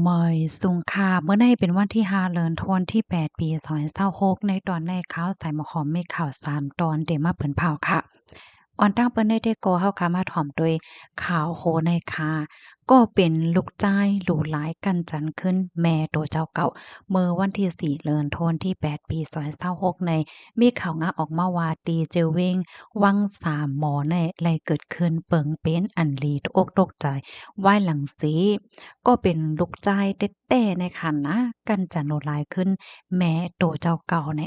เมยสุงค่ะเมื่อในเป็นวันที่5เดือนธันวาคมที่8ปี2026ในตอนในข่าวใส่หมอหอมมีข่าว3ตอนเดมาเปิ้นเผาค่ะออนตั้งเปิ้นได้ก่อเฮาค่ะมาถ่อมโดยข่าวโหในค่ะก็เป็นลูกจ้ายหลู่หลายกันจันขึ้นแม่โตเจ้าเก่าเมื่อวันที่4เดือนธันวาคมที่8ปี2026ในมีข่าวงาออกมาว่าตีเจเวงวัง3หมอในไลเกิดขึ้นเปิงเป็นอันลีตกอกตกใจไหว้หลังสี ก็เป็นลูกจ้ายแต้ๆในคันนะกันจะโนหลายขึ้นแม้โตเจ้าเก่าใน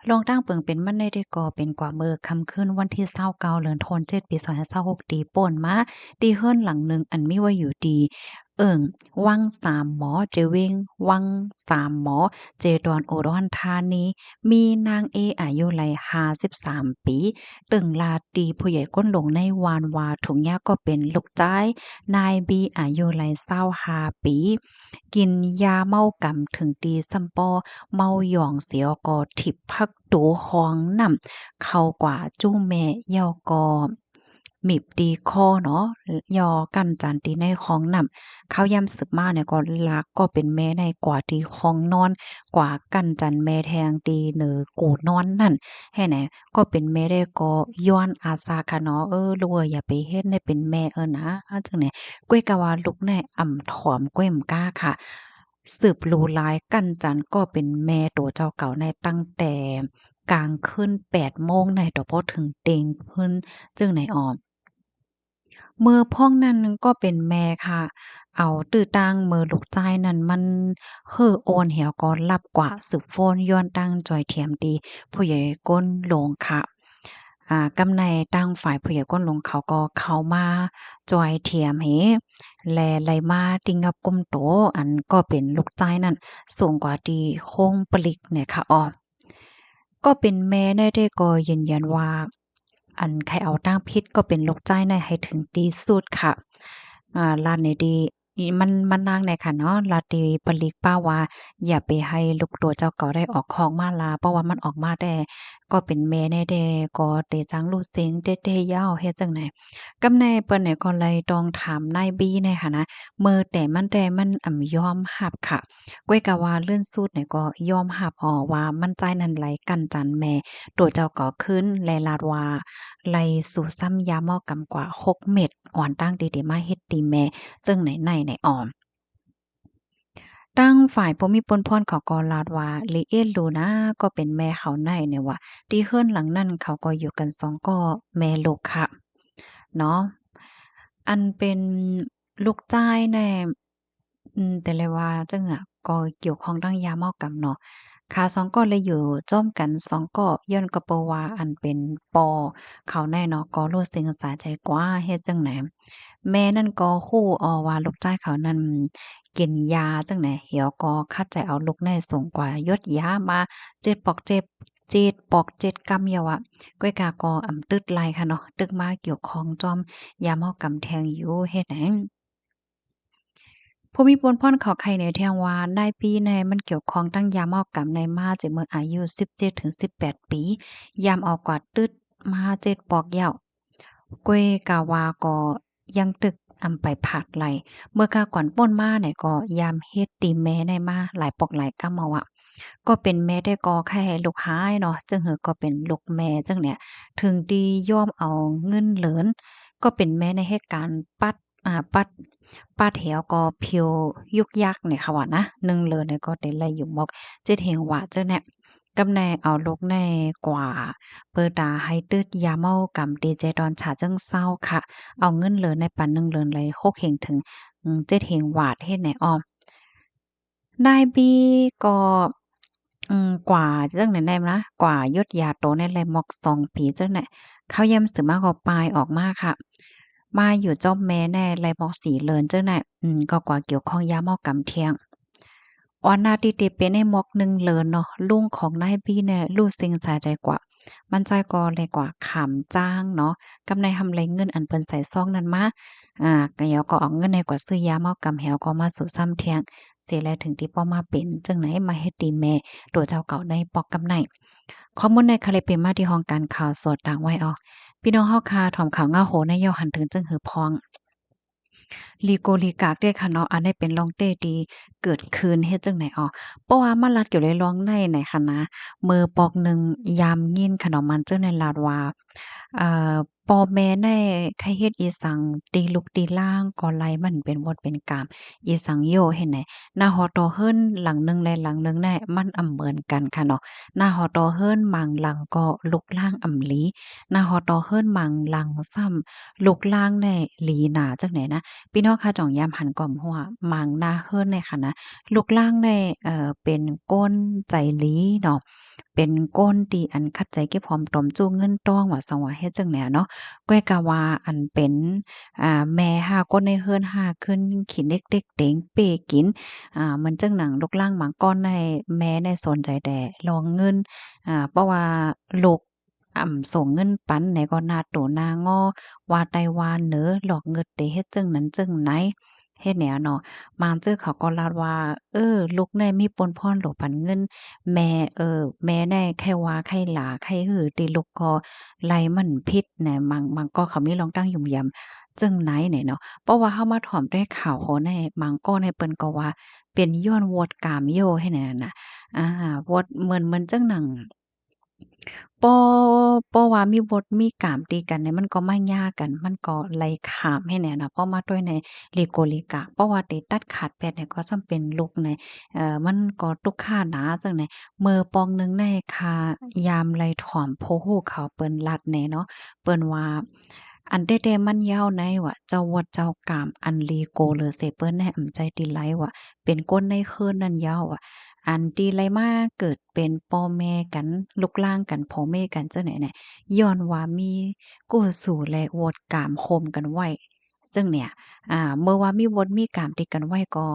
ลองตั้งเปิงเป็นมันได้ก็เป็นกว่าเมื่อค่ำคืนวันที่29เดือนธันวาคมปี2026ตีป่นมาตีเฮิรนหลังหนึ่งอันมีไว้อยู่ดีวังสามหมอเจเวงวังสามหมอเจดอนอุดรธานีมีนางเออายุไหล53ปีตึงลาตีผู้ใหญ่ก้นหลงในวานวาถุงยาก็เป็นลูกจ้าย นายบีอายุไหล25ปี กินยาเมากำถึงตีซัมปอเมาหยองเสียวกอถิบพักตูห้องนำเข้ากว่าจู้แม่เยากอมิบดีคอเนาะยอกันจันตีในห้องนำเขาย่ำสึกมาเนี่ยก็ลักก็เป็นแม่ในกว่าที่ห้องนอนกว่ากันจันแม่แทงตีเหนือกูนอนนั่นให้ไหนก็เป็นแม่ได้ก็ย้อนอาสาค่ะเนาะลูกอย่าไปเฮ็ดให้เป็นแม่นะจังไหน ก้วยกะว่าลูกแน่อ่ำถ่อมก้วยมก้าค่ะสืบรู้หลายกั้นจันก็เป็นแม่ตัวเจ้าเก่าในตั้งแต่กลางคืน8 โมงในต่อพอถึงเต็งขึ้นจึงไหนออมเมื่อพ้องนั้นก็เป็นแม่ค่ะเอาตื้อตั้งมือลูกชายนั้นมันเฮ่อโอนเหี่ยวก่อนลับกว่าสืบโฟนย้อนตั้งจอยเทียมดีผู้ใหญ่ก้นโลงค่ะ กำในตั้งฝ่ายผู้ใหญ่ก้นหลวงเขาก็เข้ามาจอยเทียมเฮแลไหลมาติงกับก้มโตอันก็เป็นลูกจ้ายนั่นสูงกว่าที่โค้งปลิกเนี่ยค่ะก็เป็นแม่ได้ก็ยืนยันว่าอันใครเอาตั้งพิษก็เป็นลูกจ้ายในให้ถึงที่สุดค่ะลานในดีอีมันนางในค่ะเนาะลาตีปลิกป้าว่าอย่าไปให้ลูกตัวเจ้าเก่าได้ออกคอกมาลาเพราะว่ามันออกมาได้ก็เป็นแม่แน่แดก็เตจังลูกเสียงเตๆยาวเฮ็ดจังไหนกำในเปิ้นเนี่ยก็เลยต้องถามนายบีในค่ะนะมือแต่มันยอมรับค่ะก้อยกะว่าเลื่อนสุดเนี่ยก็ยอมรับว่ามันใจนั้นไหลกันจันแม่ตัวเจ้าก็ขึ้นและลาดว่าไหลสู่ซ้ำยาหม้อกำกว่า6เม็ดอ่อนตั้งดีๆมาเฮ็ดตีแม่จึงไหนออม ตั้งฝ่ายบ่มีปนพ่นเขาก็ลาดว่าลิเอ็ดลูนะก็เป็นแม่เขาในเนี่ยว่าที่เฮือนหลังนั้นเขาก็อยู่กัน2ก็แม่ลูกค่ะเนาะอันเป็นลูกจ้ายแน่แต่เลยว่าจั่งก็เกี่ยวข้องดั้งยาเมากำเนาะขาสองก็เลยอยู่จ้อมกัน2ก็ย้อนก็เพราะว่าอันเป็นปอเขาแน่เนาะก็รู้สึกสาใจกว่าเฮ็ดจั่งใดแม่นั่นก็ฮู้ว่าลูกจ้ายเขานั้น กินยาจังไหนเหี่ยวก็คัดใจเอาลูกในสูงกว่ายดยามา7ปอก7ปอก7กำเยาอะก้อยกาก็ตึดไลค่ะเนาะตึกมาเกี่ยวข้องจอมยามเฮากำแทงอยู่เฮ็ดให้ผู้มีพลพรเขาไข่ในแทงว่าได้ปีในมันเกี่ยวข้องตั้งยามเฮากำในมาจะเมื่ออายุ17-18ปียามเอากว่าตึดมา7ปอกเหย้าก้อยกาว่าก็ยังตึกไปผาดไหล เมื่อกาก่อนป้นมาเนี่ยก็ยามเฮ็ดตีแม่ได้มาหลายปอกหลายกำเอาอะก็เป็นแม่ได้ก็แค่ให้ลูกหายเนาะจึงเฮอก็เป็นลูกแม่จังเนี่ยถึงดียอมเอาเงินเหลินก็เป็นแม่ในเหตุการณ์ปัดแหวก็เพียวยุกยักเนี่ยค่ะว่านะหนึ่งเลยเนี่ยก็ได้ไล่อยู่หมอกเจ็ดเหงว่าเจ้าเนี่ยกำแนเอาลูกแน่กว่าเปิดตาให้ตึดยาเมากำดีใจตอนฉาจังเศร้าค่ะ เอาเงินเหลือในปันหนึ่งเหลือเลยโคกเฮงถึง7เฮงวาดเฮ็ดไหนอ้อมนายบีก็กว่าจั่งไหนได้นะกว่ายศยาโตในแลมอก2ปีจั่งไหนเขาแย้มสือมาก็ปลายออกมาค่ะมาอยู่จอมแม่แน่ไลมอกสีเลินจั่งไหนก็กว่าเกี่ยวข้องยาเมากำเที่ยงออนนาติเตเป็นไอ้มอกหนึ่งเลินเนาะลุงของนายบีเนี่ยรู้สึงสาใจกว่ามันใจก็เลยกว่าขำจ้างเนาะกำในทำไรเงินอันเปิ้นใส่ซองนั้นมา ก็เหยวก็เอาเงินในกว่าซื้อยาเมากำแหวก็มาสู่ซ้ำเที่ยงเสียแล้วถึงที่ป้อมาเป็นจังไหนมาเฮ็ดตีแม่ตัวเจ้าเก่าได้ปอกกำไนข้อมูลในคาเลเป็นมาที่ห้องการข่าวสดต่างไว้พี่น้องเฮาค่ะถ่อมข่าวเงาโหนย่อหันถึงจึงหือพอง ลีโกลีกากเด้ค่ะเนาะอันนี้เป็นลองเต้ที่เกิดขึ้นเฮ็ดจังไหนอ้อเพราะว่ามันลัดอยู่ในร้องในไหนค่ะนะมือปอกหนึ่งยามยินค่ะเนาะมันเจ้าในลาดว่าอ่าพ่อแม่ในใครเฮ็ดอีสังตีลุกตีล่างก็ไลมันเป็นวดเป็นกามอีสังโยเห็นไหนหน้าฮอตอเฮิรนหลังหนึ่งและหลังหนึ่งแน่มันอำเหมือนกันค่ะเนาะหน้าฮอตอเฮิรนมังหลังก็ลุกล่างอำหลีหน้าฮอตอเฮิรนมังหลังซ้ำลุกล่างแน่หลีหนาจังไหนนะ พี่น้องคะจ่องยามหันก่อมหัวมังหน้าเฮิรนในค่ะนะลูกล่างในเป็นก้นใจหลีเนาะเป็นก้นตีอันคัดใจเก็บหอมตอมจู้เงินต้องว่าสังว่าเฮ็ดจังแหนเนาะก้อยกะว่าอันเป็นแม่หาก้นในเฮิรนหาขึ้นขี้เล็กๆเต็งเป้กินมันจังหนังลูกล่างหมังก้อนในแม่ในสนใจแต่รองเงินเพราะว่าลูกส่งเงินปันไหนก็นาโตนางอ ว่าไต้หวันเนอหลอกเงิดเตเฮ็ดจึงนั้นจึงไหนเฮ็ดแนวเนาะมางจื้อเขาก็ลาดว่าลูกแน่มีปนพ่อนโหลปันเงินแม่แม่แน่ไข้ว่าไข้หลาไข้หือติลูกก็ไล่มันพิษแหน่มังก็เขามีลองตั้งยุ่มยำจึงไหนเนี่ยเนาะเพราะว่าเฮามาถ่อมด้วยข่าวโหในมังก็ในเปิ้นก็ว่าเป็นย้อนวดกามโยให้แนน่ะอาวดเหมือนจังหนัง ป้อว่ามีบทมีกามตีกันเนี่ยมันก็มาญ่ากันมันก็ไล่ขามให้แหน่นะเพราะมาด้วยในลีโกลีกะเพราะว่าติตัดขาดแปดเนี่ยก็ซ้ำเป็นลูกในมันก็ตุกค่าหนาจังได๋มื้อปองหนึ่งในคายามไล่ถ่อมโพฮู้เขาเปิ้นลัดแหน่เนาะเปิ้นว่าอันแท้ๆมันยาวในว่าเจ้าวดเจ้ากามอันลีโกเลอเซเปิ้นแน่อำใจติไลว่าเป็นก้นในคืนนั้นยาวอะ อันที่ไลมาเกิดเป็นพ่อแม่กันลูกร่างกันพ่อแม่กันจังไหนเนี่ยย้อนว่ามีกู้สู่และโหวตกามโคมกันไว้จึงเนี่ยเมื่อว่ามีวดมีกามติดกันไว้ก็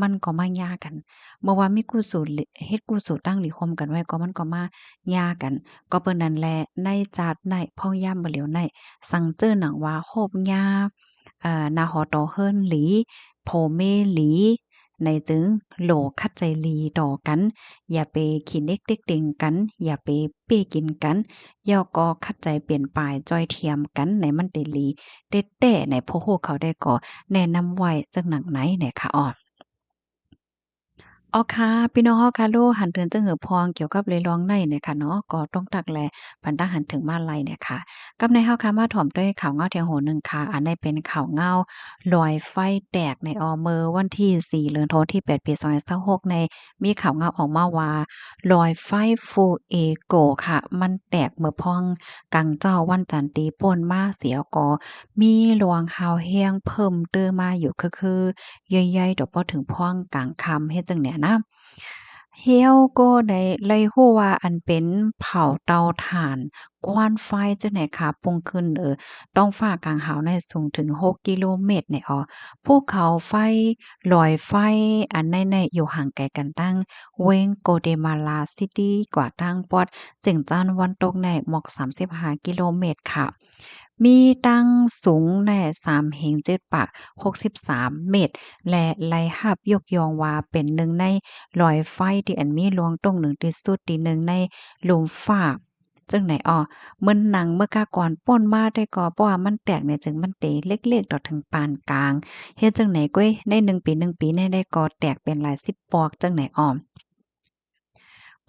มันก็มาหย่ากันเมื่อว่ามีกู้สู่หลิเฮ็ดกู้สู่ตั้งหรือคมกันไว้ก็มันก็มาหย่ากันก็เปิ้นนั่นแหละในจาดในพ่อย่ำบ่เหลียวในสังเจอหนังว่าโคบหญ้านาฮอตอเฮิรนหลีโพเมหลี ในจึงโหลคัดใจลีต่อกัน อย่าไปขีดเล็กเด็กเด็งกัน อย่าไปเป้กินกันย่อก็คัดใจเปลี่ยนปลายจอยเทียมกันในมันเตลีเต้แต่ในพวกเขาได้ก่อแนะนำไว้จักหนังไหนเนี่ยค่ะอ้อ อ๋อค่ะพี่น้องเฮาค่ะโลหันเตือนจังหือพองเกี่ยวกับเรยร้องในเนี่ยค่ะเนาะก็ต้องตักแลพันตาหันถึงมาลัยเนี่ยค่ะกับในเฮาค่ะมาถ่อมด้วยข่าวเงาแถวโหนึ่งค่ะอันนี้เป็นข่าวเงาลอยไฟแตกในอเมอวันที่4เดือนธันวาคมที่8ปี2026ในมีข่าวเงาออกมาว่าลอยไฟฟูเอโกค่ะมันแตกเมื่อพองกังเจ้าวันจันทร์ตีป่นมาเสียก็มีรวงฮาวแฮงเพิ่มเติมมาอยู่คือๆ ใหญ่ๆดอกบ่ถึงพ้องกลางค่ำเฮ็ดจั่งเนี่ยนะเฮียวก็ได้เลยฮู้ว่าอันเป็นเผาเตาถ่านควันไฟจังไหนค่ะปุ่งขึ้นต้องฟ้ากลางหาวในสูงถึง6กิโลเมตรเนี่ยภูเขาไฟหลอยไฟอันในๆอยู่ห่างไกลกันตั้งเว้งโกเตมาลาซิตีกว่าตั้งปอดจึงจานวันตกในหมอก35กิโลเมตรค่ะ มีตั้งสูงแน่3เห็น7ปาก63เมตร และไล่หับยกยองว่าเป็นหนึ่งในหลอยไฟที่อันมีหลวงตรงหนึ่งที่สุดที่หนึ่งในหลุมฟ้าจังไหนเหมือนหนังเมื่อกาก่อนป่นมาได้ก็เพราะว่ามันแตกเนี่ยจึงมันเตเล็กๆต่อถึงปานกลางเฮ็ดจังไหนก้อยใน1 ปีเนี่ยได้ก็แตกเป็นหลายสิบปอกจังไหน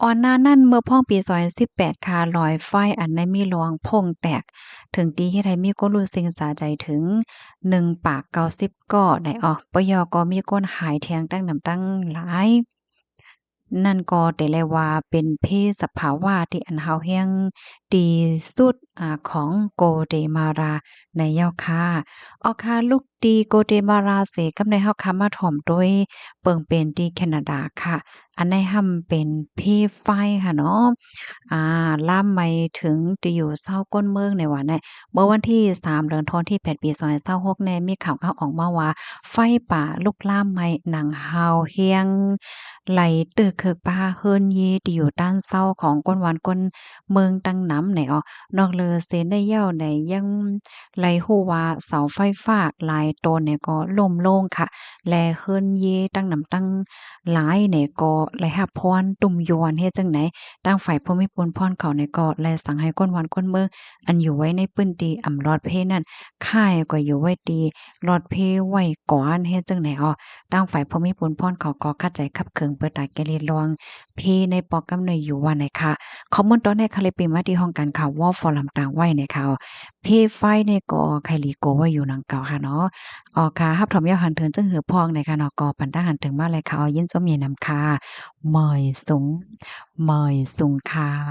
ก่อนหน้านั้นเมื่อพ้องปี2018ค่ะลอยไฟอันในมีหลวงโพ่งแตกถึงตีเฮ็ดให้มีคนรู้สึกสาใจถึง1ปาก90ก้อได้ปยก็มีคนหายเถียงตั้งนำตั้งหลายนั่นก็ได้เลยว่าเป็นเพศสภาวะที่อันเฮาแฮงดีสุดของโกเตมาราในเย้าค่ะค่ะลูกดีโกเตมาราเสกับในเฮาค่ะมาถ่อมโดยเปิงเป็นที่แคนาดาค่ะ อันในห่ำเป็นพี่ไฟค่ะเนาะอ่าล่ามไปถึงจะอยู่เศร้าก้นเมืองในวันเนี่ยเมื่อวันที่3เดือนธันวาคมที่8ปี2026แน่มีข่าวออกมาว่าไฟป่าลุกลามไหม้หนังฮาวเฮียงไหลตึกเคิกป่าเฮิรนยีที่อยู่ด้านเศร้าของก้นหวานก้นเมืองตังหน ไหนอ้อนอกเลอเซ็นได้เย้าไหนยังไหลฮู้ว่าเสาไฟฟ้าหลายต้นเนี่ยก็ล่มโล่งค่ะแลเฮิรนเยตั้งนำตั้งหลายเนี่ยก็ไหลรับพรตุ่มยวนเฮ็ดจังไหนตั้งฝ่ายภูมิพลพรเขาเนี่ยก็แลสั่งให้ก้นวันก้นเมืองอันอยู่ไว้ในพื้นที่อำลอดเพนั่นค่ายก็อยู่ไว้ตีลอดเพไว้ก่อนเฮ็ดจังไหนอ้อตั้งฝ่ายภูมิพลพรเขาก็คัดใจขับเคิงเปิดตาแกลีลวงเพในปอกกำเนยอยู่ว่าไหนค่ะข้อมูลตอนนี้ค่ะเลยปีมาที่ห้องการข่าววอลฟอรัมต่างไว้ในข่าวเพไฟเนี่ยก็ไคลีโกไว้อยู่นังเก่าค่ะเนาะอ๋อค่ะรับถอมยาวหันเถินจึงหือพองในค่ะเนาะก็ปันตาหันถึงมาเลยค่ะยินจมเยนำค่ะหมอยสูงหมอยสูงค่ะ